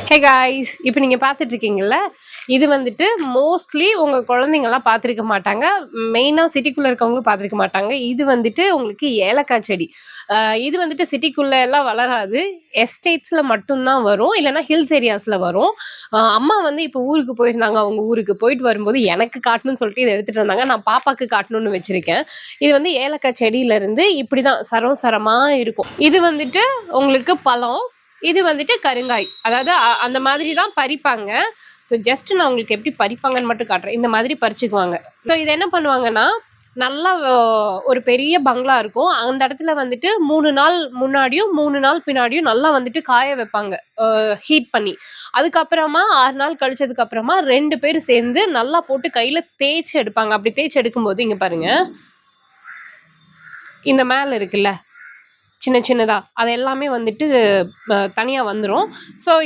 Hey guys, இப்போ நீங்கள் பார்த்துட்டு இருக்கீங்கல்ல, இது வந்துட்டு மோஸ்ட்லி உங்கள் குழந்தைங்கள்லாம் பார்த்துருக்க மாட்டாங்க. மெயினாக சிட்டிக்குள்ளே இருக்கவங்களும் பார்த்துருக்க மாட்டாங்க. இது வந்துட்டு உங்களுக்கு ஏலக்காய் செடி. இது வந்துட்டு சிட்டிக்குள்ளே எல்லாம் வளராது. எஸ்டேட்ஸில் மட்டும்தான் வரும், இல்லைன்னா ஹில்ஸ் ஏரியாஸில் வரும். அம்மா வந்து இப்போ ஊருக்கு போயிருந்தாங்க. அவங்க ஊருக்கு போயிட்டு வரும்போது எனக்கு காட்டணும்னு சொல்லிட்டு இதை எடுத்துகிட்டு வந்தாங்க. நான் பாப்பாவுக்கு காட்டணும்னு வச்சுருக்கேன். இது வந்து ஏலக்காய் செடியிலேருந்து இப்படி தான் சரம் சரமாக இருக்கும். இது வந்துட்டு உங்களுக்கு பழம், இது வந்துட்டு கருங்காய். அதாவது அந்த மாதிரி தான் பறிப்பாங்க. ஸோ ஜஸ்ட் நான் உங்களுக்கு எப்படி பறிப்பாங்கன்னு மட்டும் காட்டுறேன். இந்த மாதிரி பறிச்சுக்குவாங்க. ஸோ இதை என்ன பண்ணுவாங்கன்னா, நல்லா ஒரு பெரிய பங்களா இருக்கும். அந்த இடத்துல வந்துட்டு 3 நாள் முன்னாடியும் 3 நாள் பின்னாடியும் நல்லா வந்துட்டு காய வைப்பாங்க, ஹீட் பண்ணி. அதுக்கப்புறமா 6 நாள் கழிச்சதுக்கு அப்புறமா 2 பேர் சேர்ந்து நல்லா போட்டு கையில தேய்ச்சி எடுப்பாங்க. அப்படி தேய்ச்சி எடுக்கும்போது இங்க பாருங்க, இந்த மேல இருக்குல்ல சின்ன சின்னதா, அது எல்லாமே வந்துட்டு தனியா வந்துரும். ஸோ